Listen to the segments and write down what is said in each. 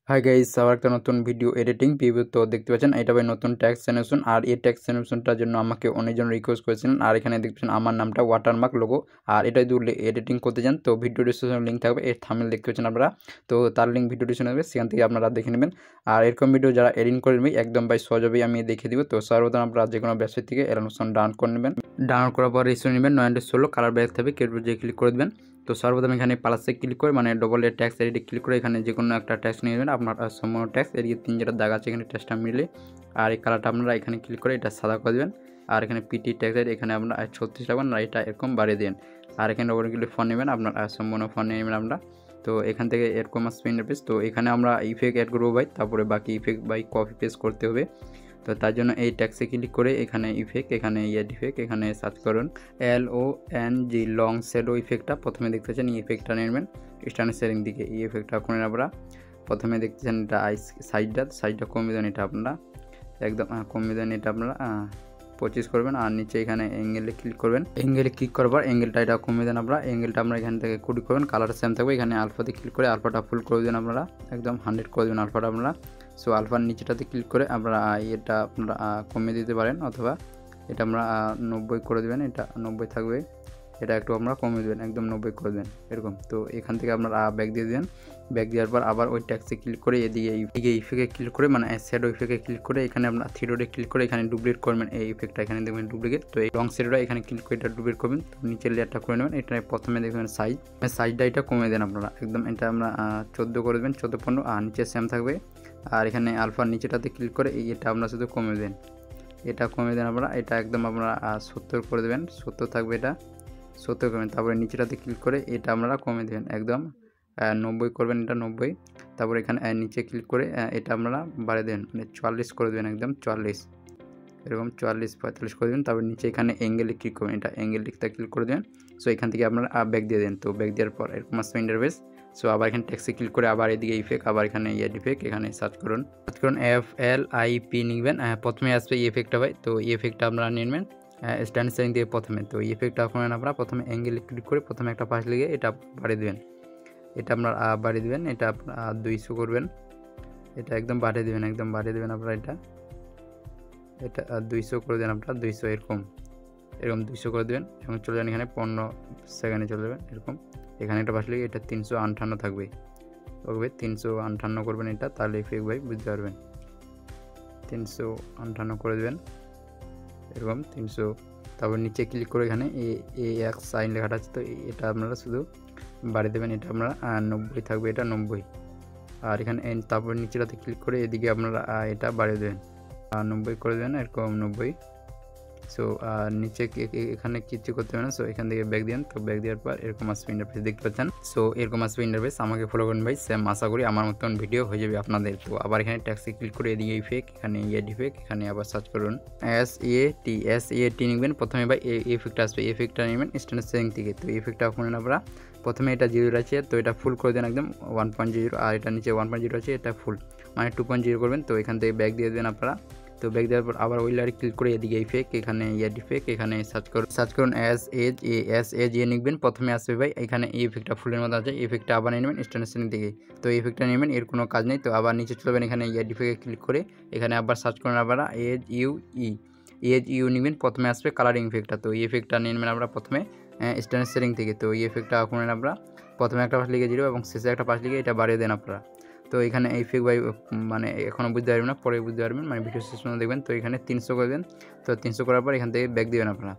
Hi guys, আবার একটা নতুন ভিডিও এডিটিং প্রিভিউ তো দেখতে পাচ্ছেন। এটা ভাই নতুন ট্যাক্স অ্যানিমেশন, আর এই ট্যাক্স অ্যানিমেশনটার জন্য আমাকে অনেকজন রিকোয়েস্ট করেছিলেন। আর এখানে দেখছেন আমার নামটা ওয়াটারমার্ক লোগো। আর এটা যদি এডিটিং করতে চান তো ভিডিও ডিসক্রিপশনে লিঙ্ক থাকবে, এর থাম্বনেল দেখতে পাচ্ছেন আপনারা, তো তার লিঙ্ক ভিডিও ডিসক্রিপশনে থাকবে, সেখান থেকে আপনারা দেখে নেবেন। আর এরকম ভিডিও যারা এডিট করে নেবেন একদম ভাই সহজভাবেই আমি দেখিয়ে দিব। তো সর্বপ্রথম আপনারা যে কোনো ওয়েবসাইট থেকে অ্যানিমেশন ডাউনলোড করে নেবেন। ডাউনলোড করার পর রেজিস্ট্রেশন নেবেন 916 কালার ব্যাগ থাকবে, কেটে যে ক্লিক করে দেবেন। তো সর্বপ্রথম এখানে প্লাসে ক্লিক করে মানে ডবল এর ট্যাক্স এডিটে ক্লিক করে এখানে যে কোনো একটা ট্যাক্স নিয়ে নেবেন। আপনার সম্পূর্ণ ট্যাক্স এদিকে 3 যেটা দাগ আছে এখানে ট্যাক্সটা মিলে, আর এই কালারটা আপনারা এখানে ক্লিক করে এটা সাদা করে দেবেন। আর এখানে পিটি ট্যাক্স এখানে আপনারা 36 রাখবেন, আর এটা এরকম বাড়িয়ে দেন। আর এখানে ডবল ক্লিক ফোন নেবেন, আপনার সম্পূর্ণ ফোন নিয়ে নেবেন আমরা। তো এখান থেকে এরকম আসবে ইন্টারফেস। তো এখানে আমরা ইফেক্ট অ্যাড করবো ভাই, তারপরে বাকি ইফেক্ট বাই কপি পেস্ট করতে হবে। তো তার জন্য এই ট্যাক্সে ক্লিক করে এখানে ইফেক্ট, এখানে ইফেক্ট, এখানে সার্চ করুন LONG লং শ্যাডো ইফেক্টটা প্রথমে দেখতেছেন। এই ইফেক্টটা নেবেন স্ট্যান্ড শেয়ারিং দিকে, এই ইফেক্টটা করে আপনারা প্রথমে দেখতেছেন এটা সাইডটা কমিয়ে দেন, এটা আপনারা একদম কমিয়ে দেন, এটা আপনারা 25 করবেন। আর নিচে এখানে অ্যাঙ্গেলে ক্লিক করবেন, অ্যাঙ্গেলে ক্লিক করবার অ্যাঙ্গেলটা এটা কমিয়ে দেন আপনারা, অ্যাঙ্গেলটা আমরা এখান থেকে 20 করবেন, কালার সেম থাকবে। এখানে আলফাতে ক্লিক করে আলফাটা ফুল করে দেন আপনারা, একদম 100 করে দেবেন আলফাটা আপনারা। সো আলফার নিচেটাতে ক্লিক করে আপনারা এটা আপনারা কমিয়ে দিতে পারেন, অথবা এটা আমরা 90 করে দেবেন, এটা 90 থাকবে। এটা একটু আমরা কমিয়ে দেবেন, একদম 90 করে দেবেন এরকম। তো এখান থেকে আপনারা ব্যাক দিয়ে দেবেন, ব্যাক দেওয়ার পর আবার ওই ট্যাক্সে ক্লিক করে এদিকে ইফেক্টে ক্লিক করে মানে শ্যাডো ইফেক্টে ক্লিক করে এখানে আপনারা থ্রি ডটে ক্লিক করে এখানে ডুপ্লিকেট করবেন এই ইফেক্টটা, এখানে দেখবেন ডুপ্লিকেট। তো এই লং শ্যাডোটা এখানে ক্লিক করে এটা ডুপ্লিকেট করবেন। তো নিচের লেয়ারটা করে নেবেন, এটা প্রথমে দেখবেন সাইজটা এটা কমিয়ে দেন আপনারা, একদম এটা আমরা 14 করে দেবেন, 14-15। আর নিচে সেম থাকবে। আর এখানে আলফার নিচেটাতে ক্লিক করে এটা আমরা শুধু কমিয়ে দেন, এটা কমিয়ে দেন আপনারা, এটা একদম আপনারা 70 করে দেবেন, 70 থাকবে, এটা 70 করবেন। তারপরে নিচেটাতে ক্লিক করে এটা আপনারা কমিয়ে দেবেন, একদম 90 করবেন, এটা 90। তারপরে এখানে নিচে ক্লিক করে এটা আপনারা বাড়িয়ে দেবেন, মানে 44 করে দেবেন, একদম 44 এরকম 44-45 করে দেবেন। তারপর নিচে এখানে অ্যাঙ্গেলে ক্লিক করবেন, এটা অ্যাঙ্গেল লিখতে ক্লিক করে দেবেন। সো এখান থেকে আপনারা ব্যাক দিয়ে দেন। তো ব্যাক দেওয়ার পর এরকম আসবে ইন্টারফেস। সো আবার এখানে ট্যাক্সে ক্লিক করে আবার এদিকে ইফেক্ট, আবার এখানে ইফেক্ট, এখানে সার্চ করুন FLIP নিবেন। প্রথমে আসবে ইফেক্টটা ভাই, তো ইফেক্টটা আপনারা নেবেন স্ট্যান্ড সেটিং দিয়ে প্রথমে। তো ইফেক্টটা করেন আপনারা প্রথমে অ্যাঙ্গেলে ক্লিক করে প্রথমে একটা পাশ লিখে এটা বাড়িয়ে দেবেন, এটা আপনারা বাড়িয়ে দেবেন, এটা আপনারা 200 করবেন, এটা একদম বাড়িয়ে দেবেন, একদম বাড়িয়ে দেবেন আপনারা, এটা 200 করে দেন আপনারা, 200 এরকম 200 করে দেবেন এবং চলে যান এখানে 15 সেকেন্ডে চলে যাবেন এরকম। এখানে একটা পাশ লিখে এটা 358 থাকবে, ওকে 358 করবেন এটা, তাহলে ইফেক্ট ভাই বুঝতে পারবেন। 358 করে দেবেন এরকম 300। তারপর নিচে ক্লিক করে এখানে এক সাইন লেখাটা আছে, তো এটা আপনারা শুধু বাড়িয়ে দেবেন, এটা আপনারা 90 থাকবে, এটা 90। আর এখানে তারপর নিচেটাতে ক্লিক করে এদিকে আপনারা এটা বাড়িয়ে দেবেন, 90 করে দেবেন এরকম 90। সো নিচে এখানে কিছু করতে হবে না। সো এখান থেকে ব্যাক দেন। তো ব্যাক দেওয়ার পর এরকম আসবে ইন্টারফেস, দেখতে পাচ্ছেন। সো এরকম আসবে ইন্টারফেস, আমাকে ফলো করুন ভাই, সেম আশা করি আমার মতন ভিডিও হয়ে যাবে আপনাদের। তো আবার এখানে ট্যাক্সে ক্লিক করে এদিকে ইফেক্ট, এখানে ইফেক্ট, এখানে আবার সার্চ করুন SAT নেবেন প্রথমে ভাই, এই ইফেক্টটা আসবে, ইফেক্টটা নেবেন স্ট্যান্ড সেটিং থেকে। তো ইফেক্টটা করেন আপনারা প্রথমে এটা 0 আছে, তো এটা ফুল করে দেন একদম 1.0, আর এটা নিচে 1.0 আছে, এটা ফুল মানে 2.0 করবেন। তো এখান থেকে ব্যাক দিয়ে দেবেন আপনারা। তো ব্যাক দেওয়ার পর আবার ওই লেয়ারে ক্লিক করে এদিকে ইফেক্ট, এখানে ইফেক্ট, এখানে সার্চ করুন SAG লিখবেন, প্রথমে আসবে ভাই এখানে এই ইফেক্টটা ফুলের মধ্যে আছে, ইফেক্টটা আবার নেবেন স্ট্যান্ড সেটিং থেকে। তো ইফেক্টটা নেবেন, এর কোনো কাজ নেই। তো আবার নিচে চলবেন, এখানে ইফেক্টে ক্লিক করে এখানে আবার সার্চ করুন আবার AGU নেবেন, প্রথমে আসবে কালারিং ইফেক্টটা। তো এই ইফেক্টটা নেবেন আমরা প্রথমে স্ট্যান্ড সেটিং থেকে। তো এই ইফেক্টটা করেন আমরা প্রথমে একটা পাশ লিখে দিল এবং শেষে একটা পাশ লিখে এটা বাড়িয়ে দেন আপনারা। তো এখানে ইফেক্ট ভাই মানে এখনও বুঝতে পারবেন না, পরে বুঝতে পারবেন, মানে ভিডিও শেষ পর্যন্ত দেখবেন। তো এখানে 300 করে দেন। তো 300 করার পর এখান থেকে ব্যাক দেবেন আপনারা।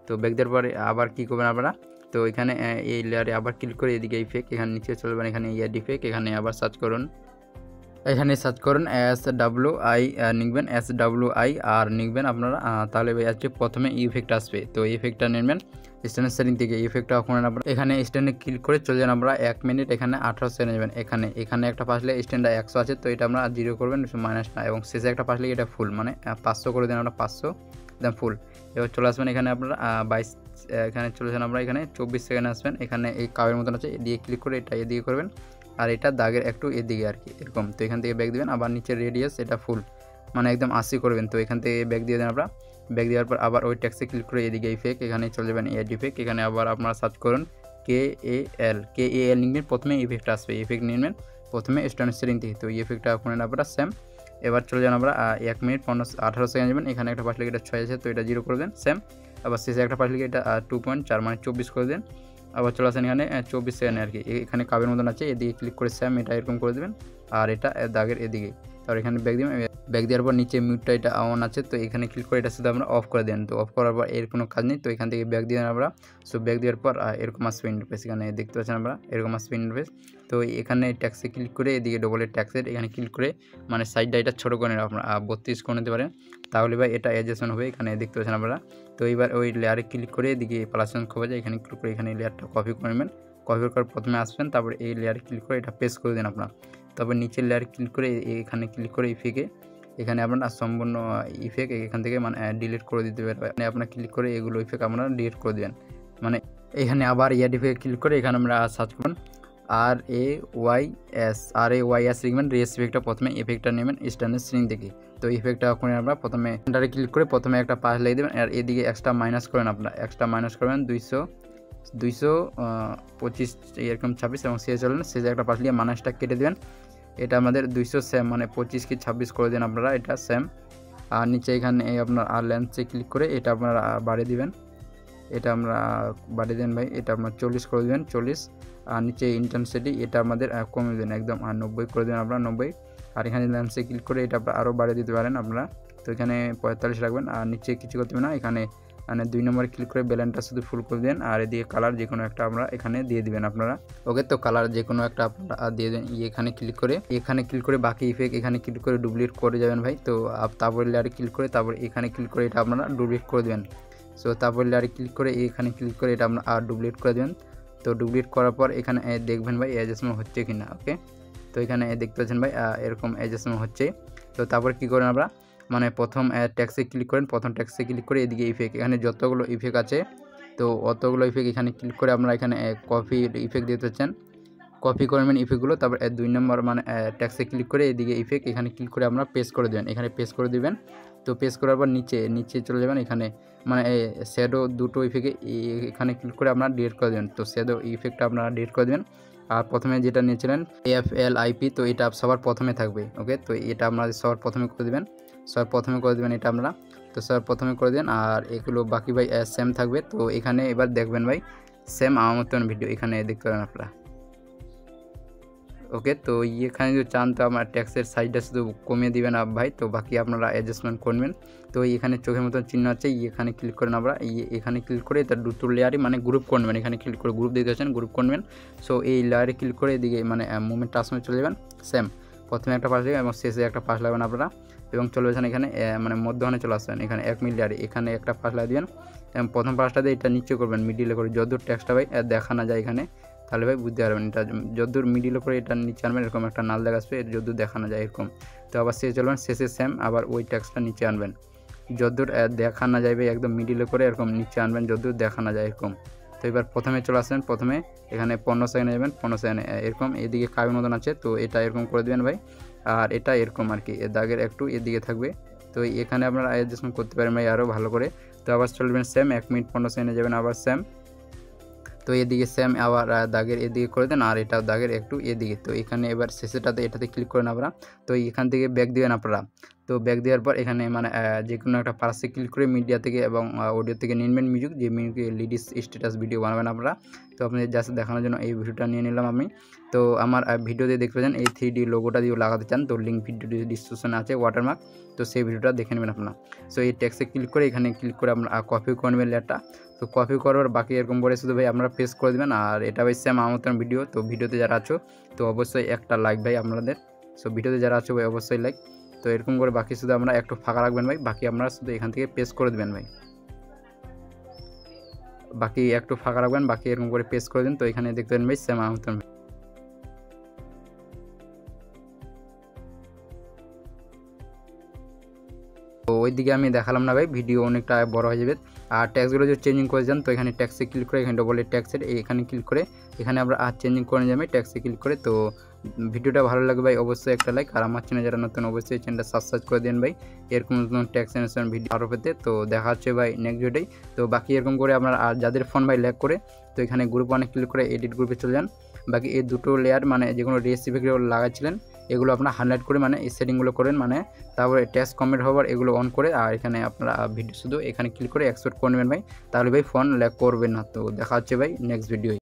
তো ব্যাক দেওয়ার পরে আবার কী করবেন আপনারা, তো এখানে এই লেয়ারে আবার ক্লিক করে এদিকে ইফেক্ট, এখানে নিচে চলবেন, এখানে ইফেক্ট, এখানে আবার সার্চ করুন, এখানে সার্চ করুন SWI লিখবেন, SWI আর লিখবেন আপনারা, তাহলে ভাই আজকে প্রথমে ইফেক্ট আসবে। তো ইফেক্টটা নেবেন স্ট্যান্ড সেটিং থেকে, ইফেক্টটা করেন আপনারা এখানে স্ট্যান্ডে ক্লিক করে চলে যান আমরা 1 মিনিট, এখানে 18 সেকেন্ড নেবেন। এখানে একটা পাশলে স্ট্যান্ডটা 100 আছে, তো এটা আমরা 0 করবেন মাইনাস না, এবং শেষে একটা পাশলে এটা ফুল মানে 500 করে দেন আমরা, 500 দেন ফুল। এবার চলে আসবেন এখানে আপনারা 22 এখানে চলে যান আমরা এখানে 24 সেকেন্ড আসবেন, এখানে এই কাবের মতন আছে, এদিকে ক্লিক করে এটা এদিকে করবেন, আর এটা দাগের একটু এদিকে আর কি এরকম। তো এখান থেকে ব্যাক দেবেন, আবার নিচে রেডিয়াস এটা ফুল মানে একদম 80 করবেন। তো এখান থেকে ব্যাক দিয়ে দেন আপনারা, ব্যাক দেওয়ার পর আবার ওই ট্যাক্সে ক্লিক করে এদিকে ইফেক্ট, এখানে চলে যাবেন ইফেক্ট, এখানে আবার আপনারা সার্চ করুন KAL লিখবেন, প্রথমে ইফেক্ট আসবে, ইফেক্ট নেবেন। প্রথমে স্ট্যান্ড সেটিং থেকে। তো এই ইফেক্টটা করে আপনারা সেম। এবার চলে যান আমরা 1 মিনিট 18 সেকেন্ড যাবেন, এখানে একটা পাশ লিখে এটা 6 আছে, তো এটা 0 করে দেন সেম। আবার শেষে একটা পাশ লিখে এটা 2.4 মানে 24 করে দেন। আবার চলে আসেন এখানে 24 সেকেন্ড আর কি, এখানে কাবের মতন আছে, এদিকে ক্লিক করে সেম এটা এরকম করে দেবেন। আর এটা দাগের এদিকে, তারপর এখানে ব্যাক দিবেন। ব্যাক দেওয়ার পর নিচে মিউটটা এটা অন আছে, তো এখানে ক্লিক করে এটা শুধু আমরা অফ করে দেন। তো অফ করার পর এর কোনো কাজ নেই, তো এখান থেকে ব্যাক দিবেন আমরা। সো ব্যাক দেওয়ার পর এরকম আসবে ইন্টারফেস, এখানে দেখতে পাচ্ছেন আমরা এরকম আসবে ইন্টারফেস। তো এখানে ট্যাক্সে ক্লিক করে এদিকে ডবলের ট্যাক্সের এখানে ক্লিক করে মানে সাইডটা এটা ছোটো করে নেবেন আপনারা, 32 করে নিতে পারেন, তাহলে ভাই এটা অ্যাডজাস্টমেন্ট হবে। এখানে দেখতে পাচ্ছেন আপনারা। তো এবার ওই লেয়ারে ক্লিক করে এদিকে প্লাসন খোঁজা যায়, এখানে ক্লিক করে এখানে লেয়ারটা কপি করে নেবেন। কপি করার প্রথমে আসবেন, তারপর এই লেয়ারে ক্লিক করে এটা পেস্ট করে দেন আপনারা। তারপর নিচের লেয়ারে ক্লিক করে এখানে ক্লিক করে ইফেক্টে এখানে আপনারা সম্পূর্ণ ইফেক্ট এখান থেকে মানে ডিলিট করে দিতে পারবেন। আপনারা ক্লিক করে এগুলো ইফেক্ট আপনারা ডিলিট করে দেবেন। মানে এখানে আবার ইয়াড ইফেক্ট ক্লিক করে এখানে আমরা সার্চ করবেন RAYS লিখবেন। রেস ইফেক্টটা প্রথমে ইফেক্টটা নেবেন স্ট্যান্ডার্ড সেটিং থেকে। তো ইফেক্টটা করে আমরা প্রথমে এন্টারে ক্লিক করে প্রথমে একটা পাশ লাগিয়ে দেবেন, আর এদিকে এক্সট্রা মাইনাস করেন আপনারা, এক্সট্রা মাইনাস করবেন 225 এরকম 26 এবং শেষ চলেন, শেষে একটা পাশ লিয়ে মাইনাসটা কেটে দেবেন। এটা আমাদের 200 সেম মানে 25 কি 26 করে দেন আপনারা, এটা সেম। আর নিচে এখানে আপনার আর লেন্সে ক্লিক করে এটা আপনারা বাড়িয়ে দিবেন, এটা আমরা বাড়িয়ে দেন ভাই, এটা আপনার 40 করে দেবেন 40। আর নিচে ইন্টেন্সিটি এটা আমাদের কমিয়ে দেন একদম 90 করে দেবেন আপনারা 90। আর এখানে লেন্সে ক্লিক করে এটা আরও বাড়িয়ে দিতে পারেন আপনারা, তো এখানে 45 রাখবেন। আর নিচে কিছু করতে হবে না, এখানে মানে 2 নম্বরে ক্লিক করে ব্যালেন্সটা শুধু ফুল করে দেন। আর এদিকে কালার যে কোনো একটা আমরা এখানে দিয়ে দিবেন আপনারা। ওকে, তো কালার যে কোনো একটা আপনারা দিয়ে দেন। এখানে ক্লিক করে বাকি ইফেক্ট এখানে ক্লিক করে ডুপ্লিকেট করে যাবেন ভাই। তো তারপরে লেয়ারে ক্লিক করে তারপর এখানে ক্লিক করে এটা আপনারা ডুপ্লিকেট করে দেবেন। সো তারপর লেয়ারে ক্লিক করে এখানে ক্লিক করে এটা আপনারা আর ডুপ্লিকেট করে দেবেন। তো ডুপ্লিকেট করার পর এখানে দেখবেন ভাই অ্যাডজাস্টমেন্ট হচ্ছে কিনা। ওকে, তো এখানে দেখতে পাচ্ছেন ভাই এরকম অ্যাডজাস্টমেন্ট হচ্ছে। তো তারপর কী করেন আমরা মানে প্রথম ট্যাক্সে ক্লিক করেন, প্রথম ট্যাক্সে ক্লিক করে এদিকে ইফেক্ট এখানে যতগুলো ইফেক্ট আছে তো অতগুলো ইফেক্ট এখানে ক্লিক করে আমরা এখানে কপি ইফেক্ট দিতে চাচ্ছেন, কপি করবেন ইফেক্টগুলো। তারপর 2 নম্বর মানে ট্যাক্সে ক্লিক করে এদিকে ইফেক্ট এখানে ক্লিক করে আমরা পেস্ট করে দেবেন, এখানে পেস্ট করে দিবেন। তো পেস্ট করার পর নিচে চলে যাবেন, এখানে মানে শ্যাডো দুটো ইফেক্টে এখানে ক্লিক করে আপনারা ডিলিট করে দেবেন। তো শ্যাডো ইফেক্টটা আপনারা ডিলিট করে দেবেন। আর প্রথমে যেটা নিয়েছিলেন FLIP, তো এটা সবার প্রথমে থাকবে। ওকে, তো এটা আপনারা সবার প্রথমে করে দেবেন, এটা আপনারা তো সবার প্রথমে করে দেন। আর এগুলো বাকি ভাই সেম থাকবে। তো এখানে এবার দেখবেন ভাই সেম আমার মতন ভিডিও এখানে দেখতে পারেন আপনারা। ওকে, তো এখানে যদি চান তো আমার ট্যাক্সের সাইজটা শুধু কমিয়ে দিবেন ভাই, তো বাকি আপনারা অ্যাডজাস্টমেন্ট করবেন। তো এখানে চোখের মতন চিহ্ন আছে, এখানে ক্লিক করেন আমরা, এখানে ক্লিক করে তার দুটো লেয়ারই মানে গ্রুপ করবেন, এখানে ক্লিক করে গ্রুপ দিতে চাচ্ছেন গ্রুপ করবেন। সো এই লেয়ারে ক্লিক করে এদিকে মানে মুভমেন্ট ট্রান্সফর্মে চলে যাবেন। সেম প্রথমে একটা পাশ লাগবেন এবং শেষে একটা পাশ লাগবেন আপনারা, এবং চলে যাচ্ছেন এখানে মানে মধ্যখানে চলে আসবেন, এখানে 1 মিনিট লেয়ারে এখানে একটা পাশ লাগিয়ে দেবেন এবং প্রথম পাশটাতে এটা নিচে করবেন মিডিলে করে, যতদূর ট্যাক্সটা ভাই দেখা না যায় এখানে, তাহলে ভাই বুঝতে পারবেন। এটা যতদূর মিডিল করে এটা নিচে আনবেন, এরকম একটা নাল দেখা আসবে যতদূর দেখানো যায় এরকম। তো আবার শেষে চলবেন, শেষে সেম আবার ওই ট্যাক্সটা নিচে আনবেন, যতদূর দেখা না যায় ভাই একদম মিডিলে করে এরকম নিচে আনবেন যতদূর দেখা না যায় এরকম। তো এবার প্রথমে চলে আসবেন, প্রথমে এখানে 15 সেকেন্ডে যাবেন, 15 সেকেন্ডে এরকম এদিকে কাবের মতন আছে, তো এটা এরকম করে দেবেন ভাই। আর এটা এরকম আর কি দাগের একটু এদিকে থাকবে, তো এখানে আপনারা অ্যাডজাস্টমেন্ট করতে পারেন ভাই আরও ভালো করে। তো আবার চলবেন সেম 1 মিনিট 15 সেকেন্ডে যাবেন আবার সেম। তো এদিকে সেম আবার দাগের এদিকে করে দেন, আর এটা দাগের একটু এদিকে। তো এখানে এবার শেষেটাতে এটাতে ক্লিক করেন আপনারা। তো এখান থেকে ব্যাক দিবেন আপনারা। তো ব্যাক দেওয়ার পর এখানে মানে যে কোনো একটা পার্সে ক্লিক করে মিডিয়া থেকে এবং অডিও থেকে নিনবেন মিউজিক, যে মিউজিকে লিডিস স্ট্যাটাস ভিডিও বানাবেন আপনারা। তো আপনাদের জাস্ট দেখানোর জন্য এই ভিডিওটা নিয়ে নিলাম আমি। তো আমার ভিডিওতে দেখতে পাচ্ছেন এই 3D লোগোটা দিয়ে লাগাতে চান, তো লিঙ্ক ভিডিও ডিসক্রিপশনে আছে ওয়াটারমার্ক, তো সেই ভিডিওটা দেখে নেবেন আপনারা। সো এই টেক্সটে ক্লিক করে এখানে ক্লিক করে আপনারা কপি করে নেবেন লেয়ারটা। তো কপি করার বাকি এরকম করে শুধু ভাই আপনারা পেস্ট করে দেবেন। আর এটা ভাই সেম আমার মতন ভিডিও। তো ভিডিওতে যারা আছো তো অবশ্যই একটা লাইক ভাই আপনাদের। সো ভিডিওতে যারা আছো ভাই অবশ্যই লাইক। তো এরকম করে বাকি শুধু আমরা একটু ফাঁকা রাখবেন ভাই, বাকি আপনারা শুধু এখান থেকে পেস্ট করে দেবেন ভাই, বাকি একটু ফাঁকা রাখবেন, বাকি এরকম করে পেস্ট করে দিন। তো এখানে দেখতে পাবেন ভাই সেম আমার মতন। তো ওইদিকে আমি দেখালাম না ভাই, ভিডিও অনেকটা বড় হয়ে যাবে। আর ট্যাক্সগুলো যদি চেঞ্জিং করে যান তো এখানে ট্যাক্সে ক্লিক করে এখানে ডবল ট্যাক্সের এখানে ক্লিক করে এখানে আমরা আর চেঞ্জিং করে যাবে ট্যাক্সে ক্লিক করে। তো ভিডিওটা ভালো লাগবে ভাই অবশ্যই একটা লাইক, আর আমার চ্যানেল যারা নতুন অবশ্যই চ্যানেলটা সাবস্ক্রাইব করে দেন ভাই এরকম নতুন ট্যাক্স অ্যান্ড ভিডিও আরও পেতে। তো দেখা হচ্ছে ভাই নেক্সট ভিডিওটাই। তো বাকি এরকম করে আপনার আর যাদের ফোন ভাই ল্যাগ করে তো এখানে গ্রুপ 1 ক্লিক করে এডিট গ্রুপে চলে যান। বাকি এই দুটো লেয়ার মানে যেগুলো রেস ইফেক্টগুলো লাগাচ্ছিলেন এগুলো আপনারা হাইলাইট করে মানে এই সেটিংগুলো করেন, মানে তারপরে টেক্সট কমেন্ট হওয়ার এগুলো অন করে আর এখানে আপনারা ভিডিও শুধু এখানে ক্লিক করে এক্সপোর্ট করে নেবেন ভাই, তাহলে ভাই ফোন ল্যাগ করবে না। তো দেখা হচ্ছে ভাই নেক্সট ভিডিওয়।